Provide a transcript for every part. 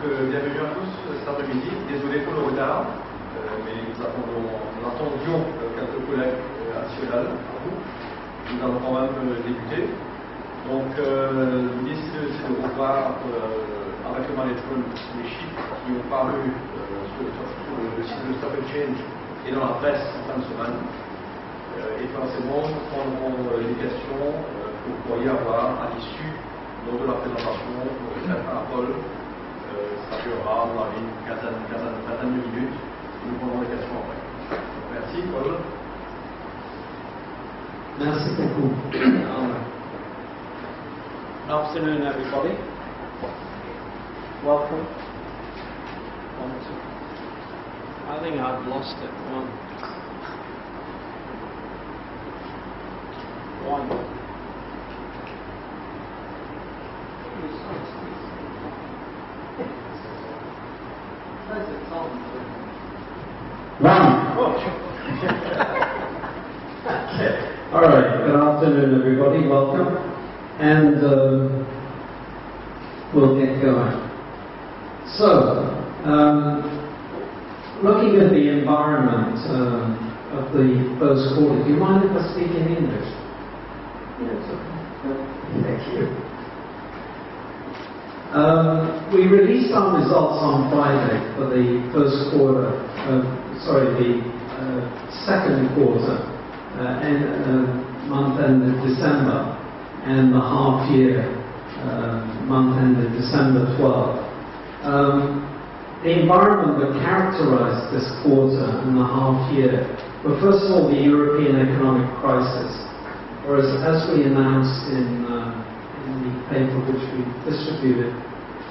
bienvenue à tous cet après-midi. Désolé pour le retard, mais nous attendions quelques collègues additionnels à vous. Nous allons quand même débuter. Donc, l'idée c'est de revoir avec le management les chiffres qui ont paru sur le site de Stock Exchange et dans la presse en fin de semaine. Et forcément, nous prendrons les questions que vous pourriez avoir à l'issue lors de la présentation. Donc, à Paul, ça durera une quinzaine de minutes. Nous prendrons les questions après. Merci, Paul. Merci beaucoup. Good afternoon, everybody. Welcome. One, two. I think I've lost it. One. Okay. All right. Good afternoon, everybody. Welcome. And we'll get going. So, looking at the environment of the first quarter, do you mind if I speak in English? Yes, okay. Thank you. We released our results on Friday for the first quarter, the second quarter, month ended December, and the half year, month ended December 12. The environment that characterized this quarter and the half year were first of all the European economic crisis. Whereas, as we announced in the paper which we distributed,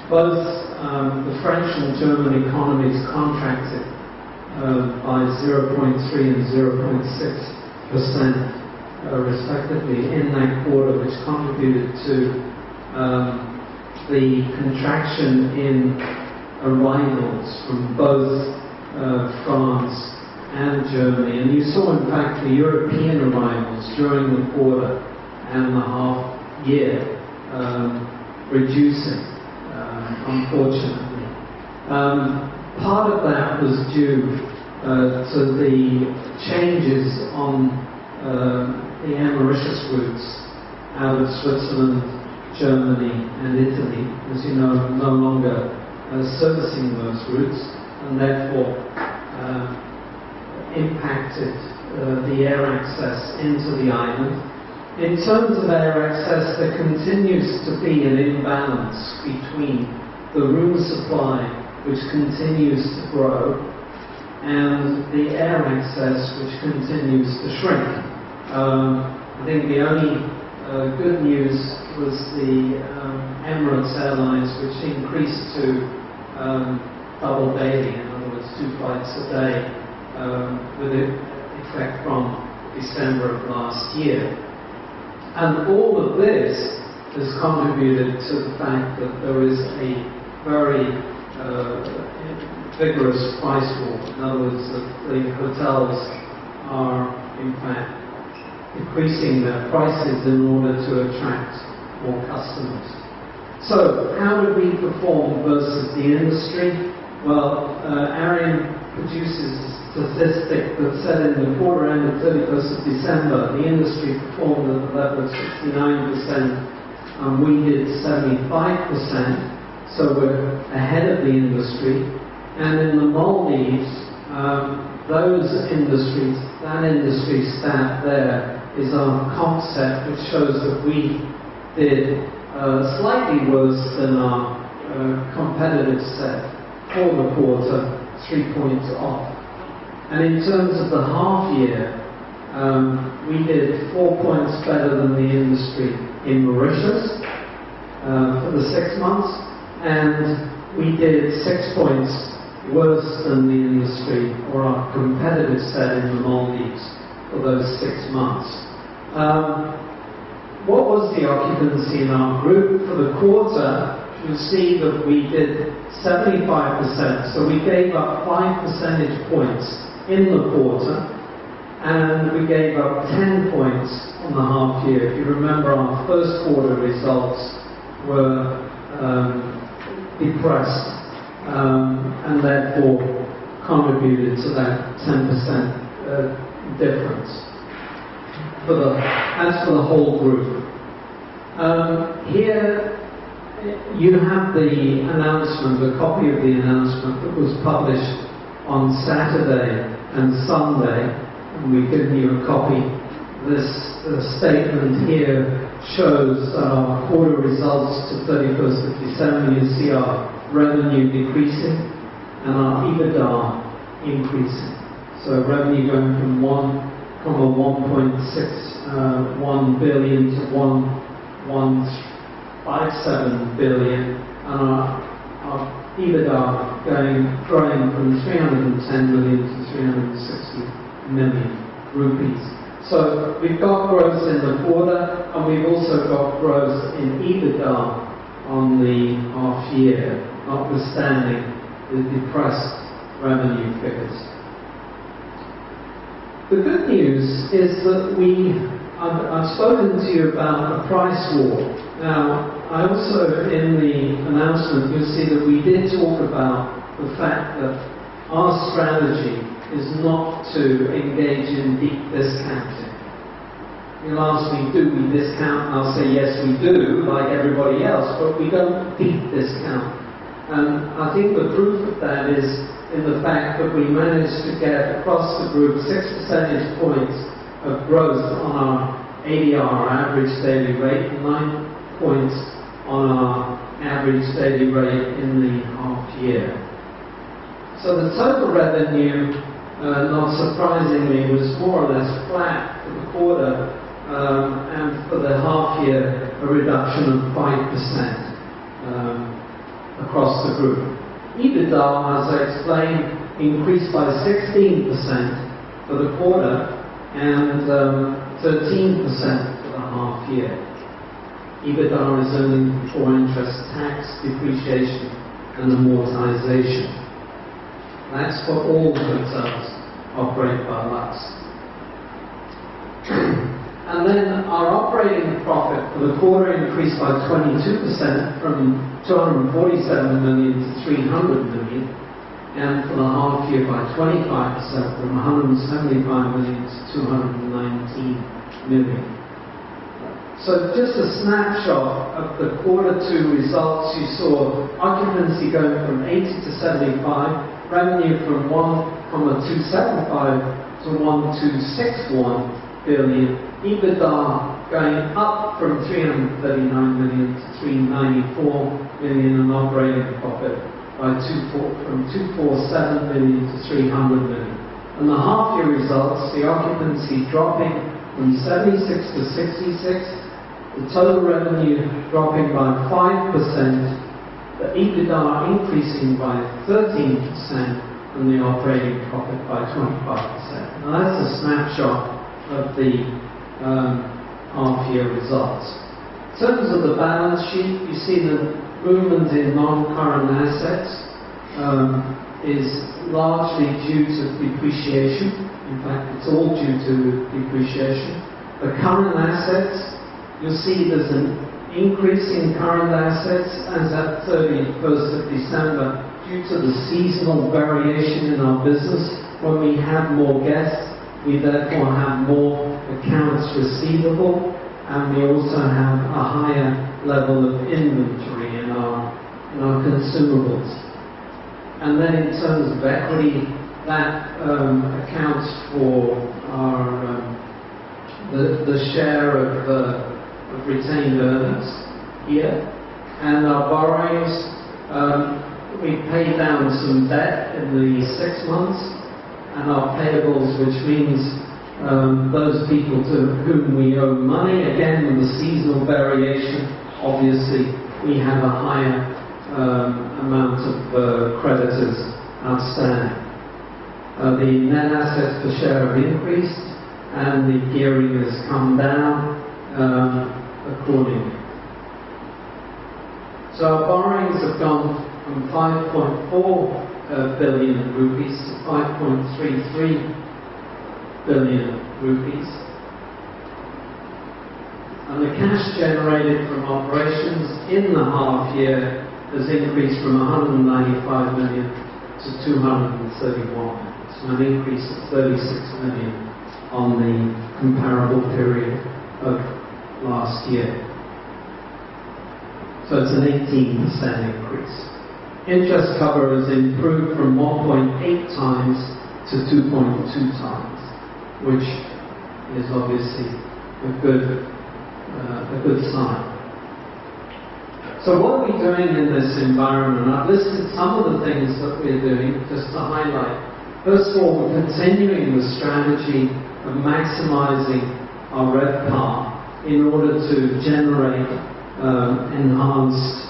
both the French and German economies contracted by 0.3 and 0.6% respectively in that quarter, which contributed to the contraction in arrivals from both France and Germany. And you saw, in fact, the European arrivals during the quarter and the half year reducing, unfortunately. Part of that was due to the changes on the Mauritius routes out of Switzerland, Germany, and Italy, as you know, no longer servicing those routes, and therefore impacted the air access into the island. In terms of air access, there continues to be an imbalance between the room supply, which continues to grow, and the air access, which continues to shrink. I think the only good news was the Emirates Airlines, which increased to double daily, in other words, 2 flights a day, with effect from December of last year. And all of this has contributed to the fact that there is a very vigorous price war. In other words, the hotels are, in fact, decreasing their prices in order to attract more customers. So, how did we perform versus the industry? Well, Arian produces a statistic that said in the quarter ended 31st of December, the industry performed at the level of 69%, and we did 75%, so we're ahead of the industry. And in the Maldives, that industry stat there is our comp set, which shows that we did slightly worse than our competitive set for the quarter, 3 points off. And in terms of the half year, we did 4 points better than the industry in Mauritius for the 6 months, and we did 6 points worse than the industry or our competitive set in the Maldives for those 6 months. What was the occupancy in our group for the quarter? You'll see that we did 75%, so we gave up 5 percentage points in the quarter, and we gave up 10 points on the half year. If you remember, our first quarter results were depressed and therefore contributed to that 10% difference. As for the whole group. Here you have the announcement, a copy of the announcement that was published on Saturday and Sunday, and we've given you a copy. This statement here shows our quarter results to 31st of December. You see our revenue decreasing and our EBITDA increasing. So revenue going from 1.61 billion to 1.157 billion, and our EBITDA growing from 310 million to 360 million rupees. So we've got growth in the quarter, and we've also got growth in EBITDA on the half year, notwithstanding the depressed revenue figures. The good news is that I've spoken to you about a price war. Now, I also, in the announcement, you'll see that we did talk about the fact that our strategy is not to engage in deep discounting. You'll ask me, do we discount? And I'll say, yes, we do, like everybody else, but we don't deep discount. And I think the proof of that is in the fact that we managed to get across the group 6 percentage points of growth on our ADR, average daily rate, and 9 points on our average daily rate in the half year. So the total revenue, not surprisingly, was more or less flat for the quarter, and for the half year, a reduction of 5% across the group. EBITDA, as I explained, increased by 16% for the quarter and 13% for the half year. EBITDA is earnings before interest, tax, depreciation, and amortization. That's for all hotels operated by LUX. And then our operating profit for the quarter increased by 22% from 247 million to 300 million, and for the half year by 25% from 175 million to 219 million. So just a snapshot of the quarter two results. You saw occupancy going from 80 to 75, revenue from 1.275 to 1.261 billion, EBITDA going up from 339 million to 394 million, and operating profit from 247 million to 300 million. And the half year results, the occupancy dropping from 76 to 66, the total revenue dropping by 5%, the EBITDA increasing by 13%, and the operating profit by 25%. Now that's a snapshot of the half-year results. In terms of the balance sheet, you see the movement in non-current assets is largely due to depreciation. In fact, it's all due to depreciation. The current assets, you'll see there's an increase in current assets as at 31st of December due to the seasonal variation in our business. When we have more guests, we therefore have more accounts receivable, and we also have a higher level of inventory in our consumables. And then in terms of equity, that accounts for our the share of retained earnings here, and our borrowings. We paid down some debt in the 6 months, and our payables, which means those people to whom we owe money. Again, with the seasonal variation, obviously we have a higher amount of creditors outstanding. The net assets per share have increased, and the gearing has come down accordingly. So our borrowings have gone from 5.4 billion rupees to 5.33 billion rupees. And the cash generated from operations in the half year has increased from 195 million to 231. So an increase of 36 million on the comparable period of last year. So it's an 18% increase. Interest cover has improved from 1.8 times to 2.2 times, which is obviously a good sign. So what are we doing in this environment? I've listed some of the things that we're doing just to highlight. First of all, we're continuing the strategy of maximizing our RevPAR in order to generate enhanced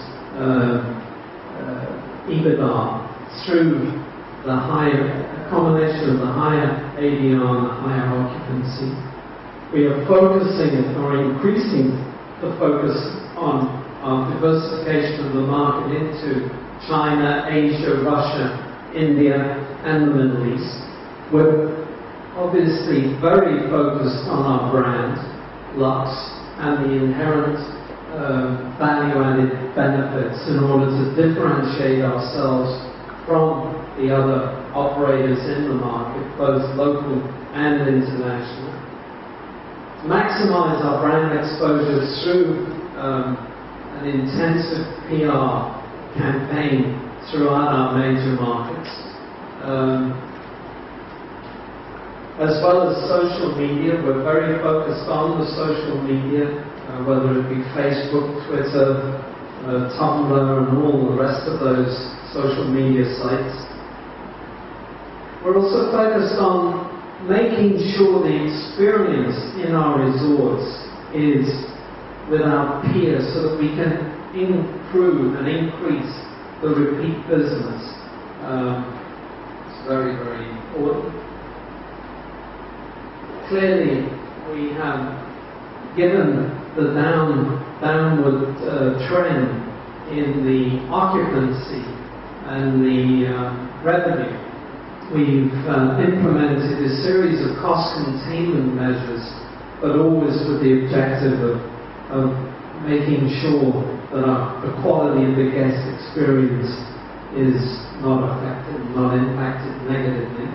EBITDA through the combination of the higher ADR and the higher occupancy. We are focusing or increasing the focus on our diversification of the market into China, Asia, Russia, India, and the Middle East. We're obviously very focused on our brand, LUX, and the inherent value-added benefits in order to differentiate ourselves from the other operators in the market, both local and international. Maximize our brand exposure through an intensive PR campaign throughout our major markets. As well as social media, we're very focused on the social media, whether it be Facebook, Twitter, Tumblr, and all the rest of those social media sites. We're also focused on making sure the experience in our resorts is without peers so that we can improve and increase the repeat business. It's very, very important. Clearly, we have, given the downward trend in the occupancy and the revenue, we've implemented a series of cost containment measures, but always with the objective of making sure that the quality of the guest experience is not affected, not impacted negatively.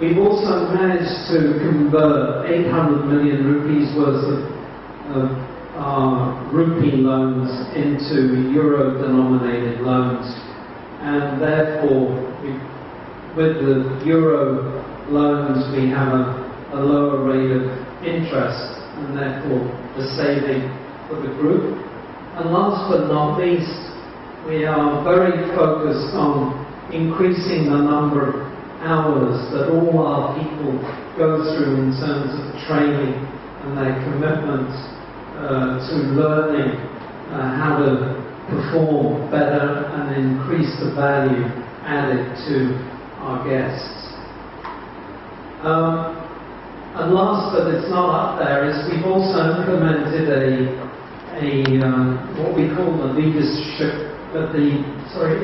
We've also managed to convert 800 million rupees worth of our rupee loans into euro-denominated loans, and therefore, with the euro loans, we have a lower rate of interest, and therefore the saving for the group. And last but not least, we are very focused on increasing the number of hours that all our people go through in terms of training and their commitment to learning how to perform better and increase the value added to our guests. And last, but it's not up there, is we've also implemented what we call the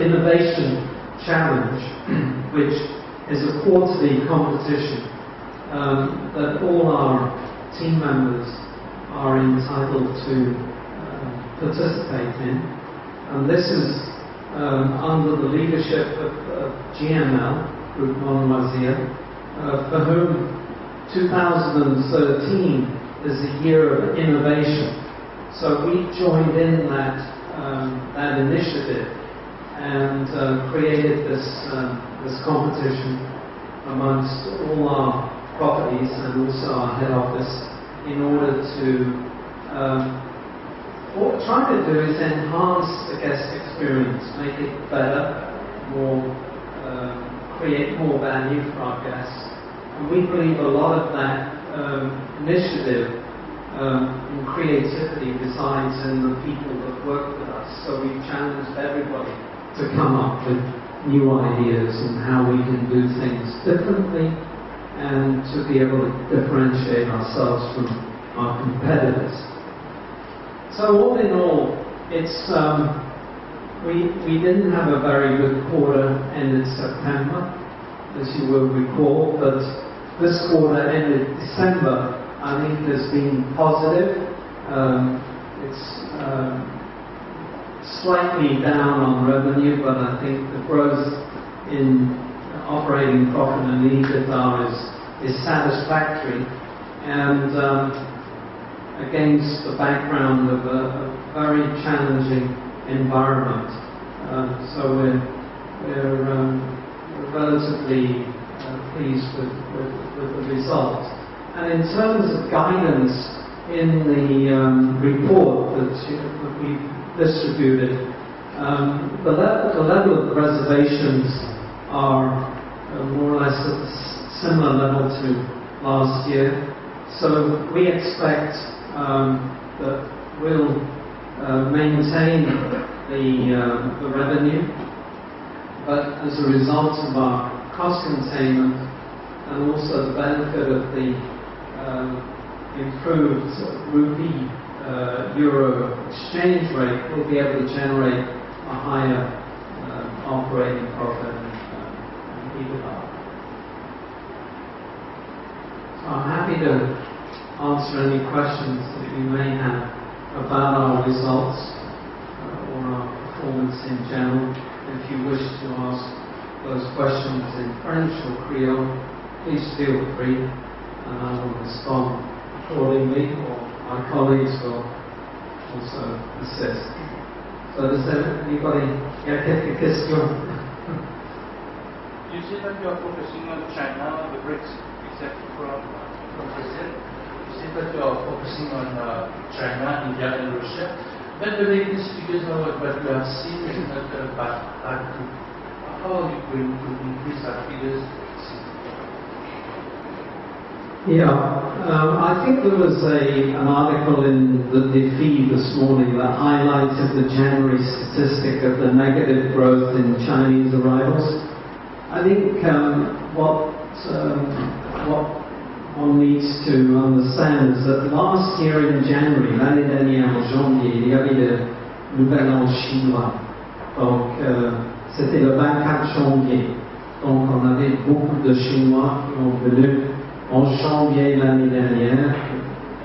innovation challenge, which is a quarterly competition that all our team members are entitled to participate in. And this is under the leadership of GML, Group Monmoisier, for whom 2013 is a year of innovation. So we joined in that initiative and created this competition amongst all our properties and also our head office in order to what we're trying to do is enhance the guest experience, make it better, create more value for our guests. And we believe a lot of that initiative and creativity resides in the people that work with us. So we've challenged everybody to come up with new ideas on how we can do things differently and to be able to differentiate ourselves from our competitors. So all in all, it's we didn't have a very good quarter ended September, as you will recall, but this quarter ended December. I think has been positive. It's slightly down on revenue, but I think the growth in operating profit and EBITDA is satisfactory, and against the background of a very challenging environment. So we're relatively pleased with the result. And in terms of guidance in the report that we've distributed, the level of reservations are more or less at a similar level to last year. So we expect that we'll maintain the revenue, but as a result of our cost containment and also the benefit of the improved rupee-euro exchange rate, we'll be able to generate a higher operating profit and EBITDA. So I'm happy to answer any questions that you may have about our results or our performance in general. If you wish to ask those questions in French or Creole, please feel free, and I will respond accordingly, or my colleagues will also assist. So does anybody have any questions? You say that you are focusing on China, the BRICS, except from Brazil. You say that you are focusing on China, India, and Russia. But the latest figures of what we have seen is not back to. How are you going to increase our figures? Yeah, I think there was an article in the Défi this morning that highlighted the January statistic of the negative growth in Chinese arrivals. I think what one needs to understand is that last year in January, l'année dernière en janvier, il y avait le Nouvel An chinois. Donc c'était le 24 janvier. Donc on avait beaucoup de Chinois qui ont venu en janvier l'année dernière,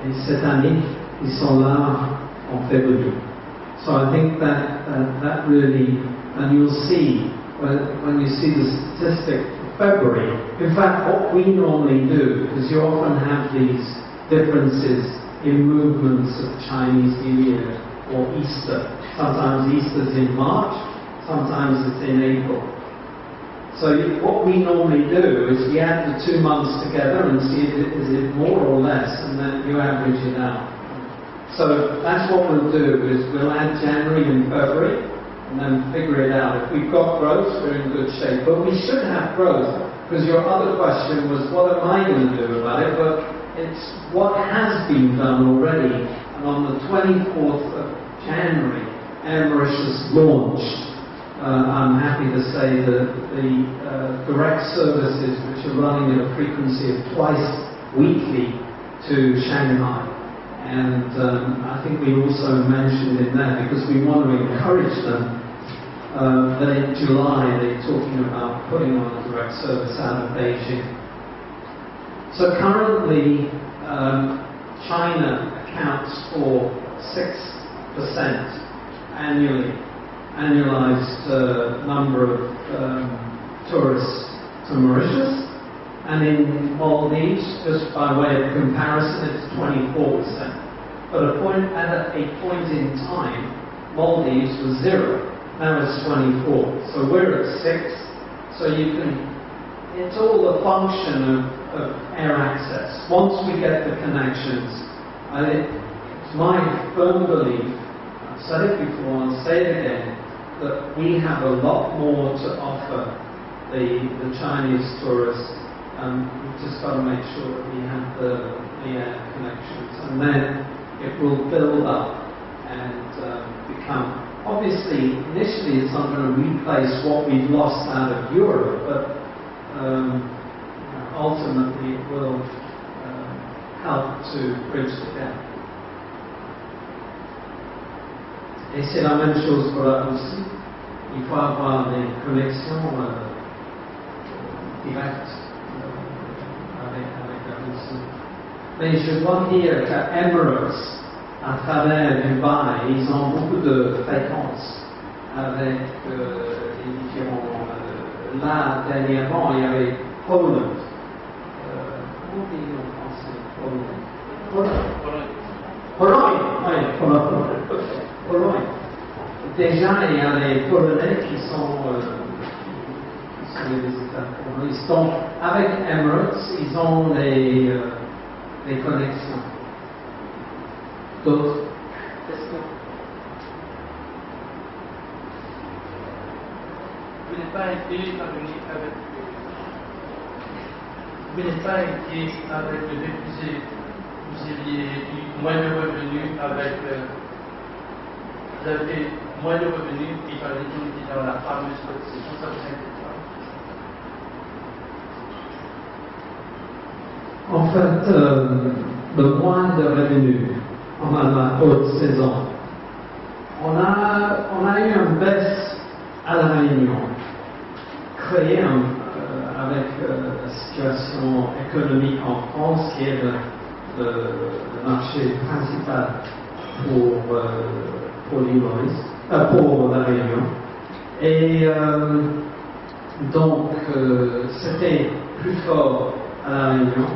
et cette année, ils sont là en février. So I think that really, and you'll see when you see the statistic for February. In fact, what we normally do, because you often have these differences in movements of Chinese New Year or Easter. Sometimes Easter's in March, sometimes it's in April. So what we normally do is we add the 2 months together and see is it more or less, and then you average it out. So that's what we'll do, is we'll add January and February and then figure it out. If we've got growth, we're in good shape. But we should have growth, because your other question was, what am I going to do about it? But it's what has been done already. And on the 24th of January, Air Mauritius launched. I'm happy to say that the direct services, which are running at a frequency of twice weekly to Shanghai. And I think we also mentioned in there, because we want to encourage them, that in July they're talking about putting on a direct service out of Beijing. So currently, China accounts for 6% annualized number of tourists to Mauritius, and in Maldives, just by way of comparison, it's 24%. But at a point in time, Maldives was 0. Now it's 24. So we're at 6. So you can. It's all a function of air access. Once we get the connections, it's my firm belief. I've said it before, I'll say it again, that we have a lot more to offer the Chinese tourists. We've just got to make sure that we have the air connections, and then it will build up and become. Obviously, initially it's not going to replace what we've lost out of Europe, but ultimately it will help to bridge the gap. Et c'est la même chose pour la Russie. Il faut avoir des connexions directes avec la Russie. Mais je dois dire qu'à Emirates, à travers Dubaï. Ils ont beaucoup de fréquences avec les différents. Là, dernièrement, il y avait Poland. Comment on dit en français? Pologne. Oui, Pologne. Déjà, il y a les Polonais qui sont les visiteurs. Ils sont avec Emirates, ils ont les connexions. D'autres questions? Vous n'êtes pas été parvenu avec. Vous n'êtes pas été avec le député. Vous aviez eu moins de revenus avec. Vous avez moins de revenus et par les qui étaient dans la fameuse cotisation, ça vous inquiète pas? En fait, le moins de revenus pendant la haute saison, on a eu une baisse à la Réunion, créée avec la situation économique en France, qui est le marché principal pour l'île Maurice, pour la Réunion. Et donc, c'était plus fort à la Réunion.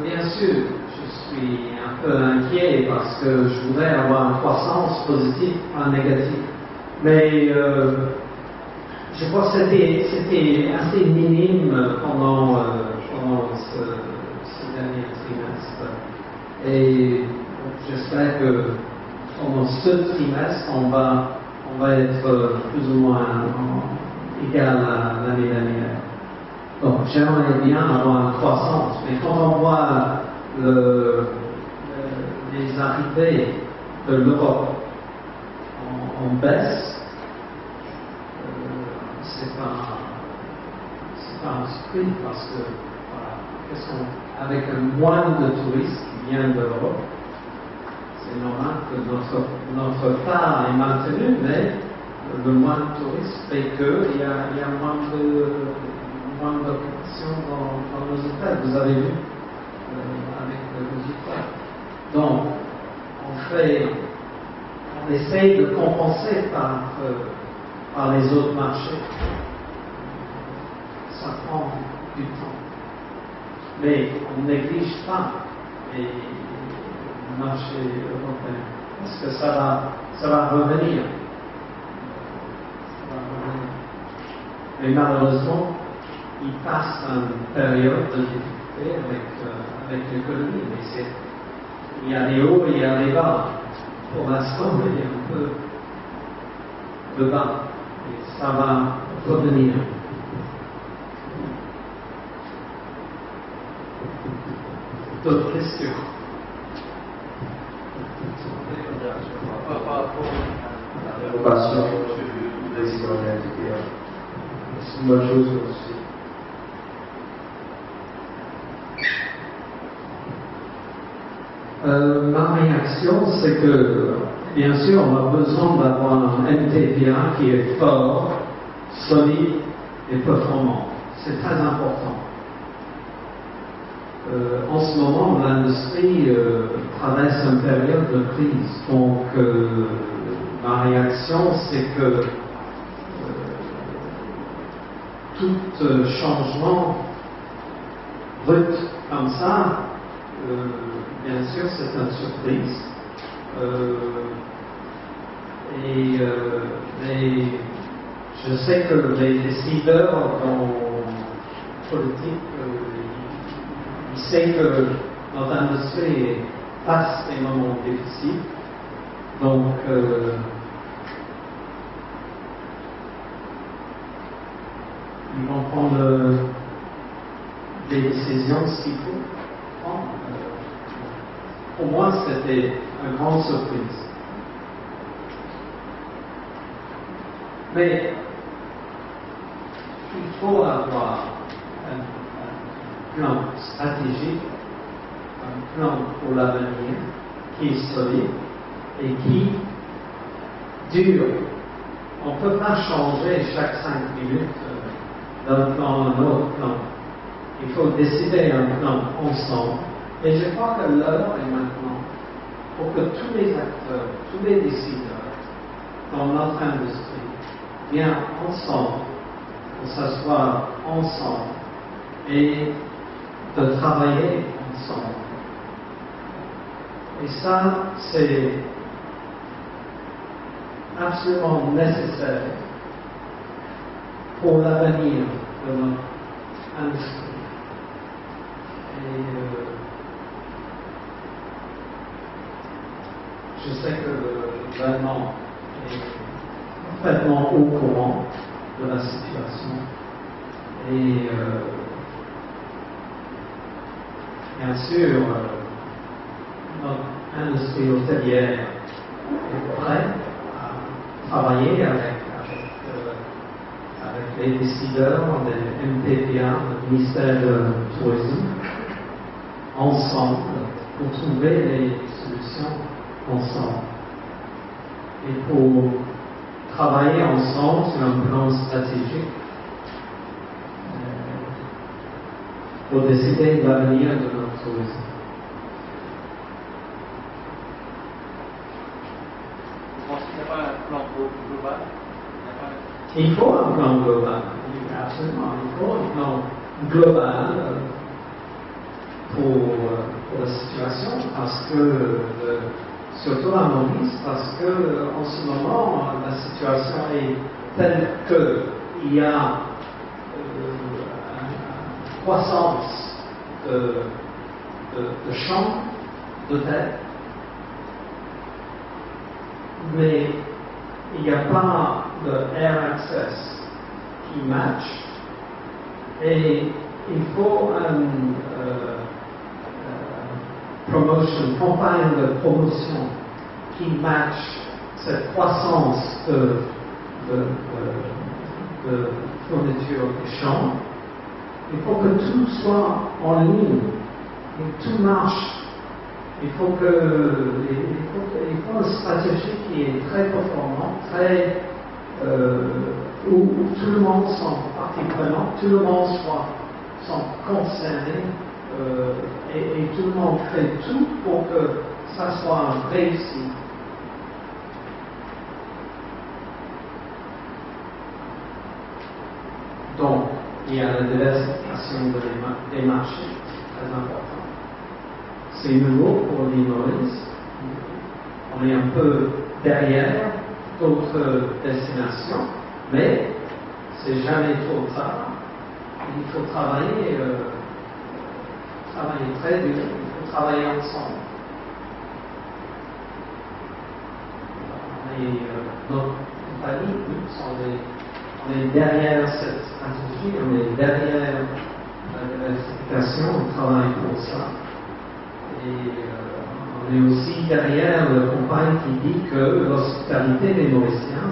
Bien sûr, je suis un peu inquiet parce que je voudrais avoir une croissance positive, pas négative. Mais je crois que c'était assez minime pendant ce dernier trimestre. Et j'espère que pendant ce trimestre, on va être plus ou moins égal à l'année dernière. Donc, j'aimerais bien avoir une croissance, mais quand on voit les arrivées de l'Europe en baisse, c'est pas un surprise parce que voilà, avec moins de touristes qui viennent de l'Europe, c'est normal que notre part est maintenue, mais le moins de touristes fait qu'il y a moins d'occupation dans nos hôtels. Vous avez vu avec le résultat. Donc, on essaye de compenser par les autres marchés. Ça prend du temps. Mais on ne néglige pas les marchés européens, parce que ça va revenir. Mais malheureusement, il passe une période de difficulté avec l'économie. Mais il y a des hauts et il y a des bas. Pour l'instant, il y a un peu de bas. Et ça va revenir. D'autres questions? Par rapport à la relation du président et c'est une bonne chose aussi. Ma réaction, c'est que, bien sûr, on a besoin d'avoir un MTPA qui est fort, solide et performant. C'est très important. En ce moment, l'industrie traverse une période de crise. Donc, ma réaction, c'est que tout changement brut comme ça, bien sûr, c'est une surprise. Mais je sais que les décideurs politiques, ils savent que notre industrie passe des moments difficiles. Donc, ils vont prendre des décisions s'il faut prendre. Pour moi, c'était une grande surprise. Mais il faut avoir un plan stratégique, un plan pour l'avenir qui est solide et qui dure. On ne peut pas changer chaque 5 minutes d'un plan à un autre plan. Il faut décider un plan ensemble. Et je crois que l'heure est maintenant pour que tous les acteurs, tous les décideurs dans notre industrie viennent ensemble, pour s'asseoir ensemble et de travailler ensemble. Et ça, c'est absolument nécessaire pour l'avenir de notre industrie. Et je sais que le gouvernement est parfaitement au courant de la situation. Et bien sûr, notre industrie hôtelière est prête à travailler avec les décideurs des MTPA, le ministère du Tourisme, ensemble, pour trouver les solutions ensemble. Et pour travailler ensemble sur un plan stratégique pour décider de l'avenir de notre tourisme. Vous pensez qu'il n'y a pas un plan global? Il faut un plan global, absolument. Il faut un plan global pour la situation, parce que, surtout à Maurice, parce que en ce moment, la situation est telle qu'il y a une croissance de chambres d'hôtels, mais il n'y a pas de air access qui match, et il faut une campagne de promotion qui match cette croissance de fourniture des chambres. Il faut que tout soit en ligne et tout marche. Il faut une stratégie qui est très performante, très où tout le monde sont partie prenante, tout le monde sont concernés et tout le monde fait tout pour que ça soit réussi. Donc, il y a la diversification des marchés, très important. C'est nouveau pour l'île Maurice. On est un peu derrière d'autres destinations, mais c'est jamais trop tard. Il faut travailler très dur, il faut travailler ensemble. Notre compagnie, on est derrière cette stratégie, on est derrière la diversification, on travaille pour ça. Et on est aussi derrière la campagne qui dit que l'hospitalité des Mauriciens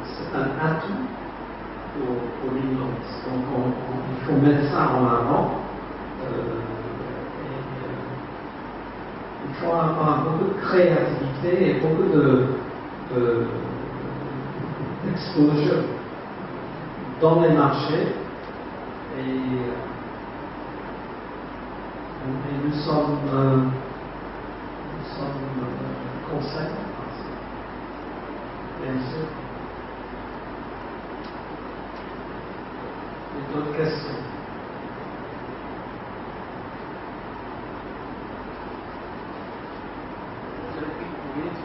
c'est un atout pour l'île Maurice. Donc il faut mettre ça en avant. Il faut avoir beaucoup de créativité et beaucoup d'exposure dans les marchés. Et nous sommes conscients, bien sûr. Et d'autres questions?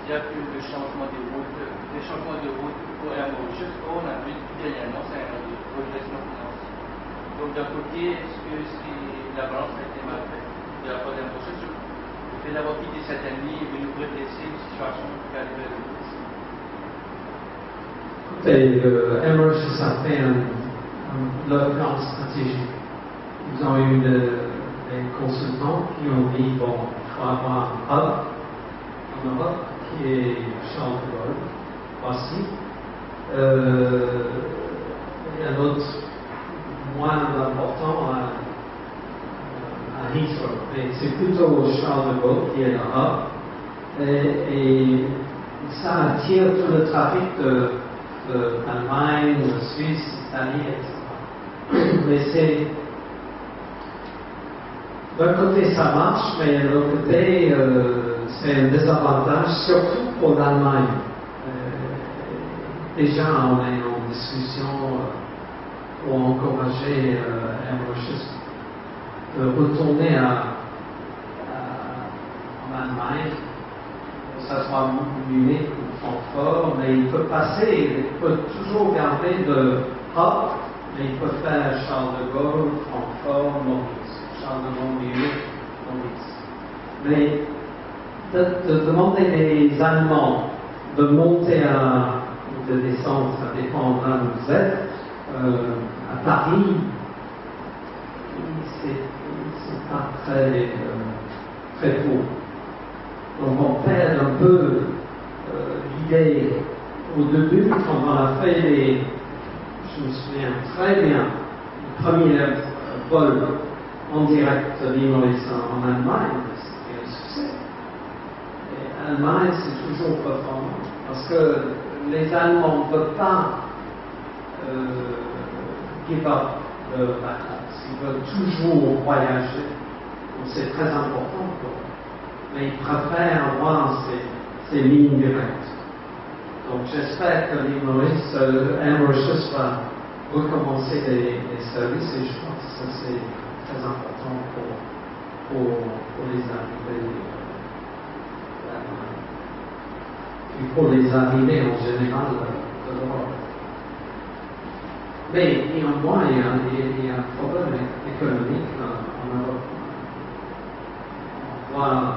Il y a eu le changement de route pour Air Mauritius. On a vu dernièrement, c'est un redressement financier. Donc d'un côté, est-ce que la balance a été mal faite de la part d'Air Mauritius? Le fait d'avoir quitté cette année et de nous redresser une situation qui a été Écoutez, Air Mauritius a fait leur plan stratégique. Ils ont eu des consultants qui ont dit, bon, il faut avoir un hub en Europe qui est Charles de Gaulle, voici. Il y a d'autres moins importants à Heathrow, mais c'est plutôt Charles de Gaulle qui est là. Et ça attire tout le trafic d'Allemagne, de Suisse, Italie, etc. Mais D'un côté, ça marche, mais de l'autre côté, c'est un désavantage, surtout pour l'Allemagne. Déjà, on est en discussion pour encourager Mauritius de retourner en Allemagne, que ce soit Munich ou Francfort, mais il peut passer, il peut toujours garder le hub, mais il peut faire Charles de Gaulle, Francfort, Maurice, Charles de Gaulle, Munich, Maurice. Mais de demander les Allemands de monter ou de descendre, ça dépend de là où vous êtes, à Paris, c'est pas très beau. Donc on perd un peu l'idée au début, quand on a fait je me souviens très bien, le premier vol en direct de l'île Maurice en Allemagne, c'était un succès. Et l'Allemagne, c'est toujours performant, parce que les Allemands ne peuvent pas give up leur vacances. Ils veulent toujours voyager. Donc c'est très important pour eux. Mais ils préfèrent avoir ces lignes directes. Donc j'espère que l'île Maurice, Mauritius va recommencer les services et je pense que ça c'est très important pour les arrivées et pour les arrivées en général de l'Europe. Mais néanmoins, il y a un problème économique en Europe. On voit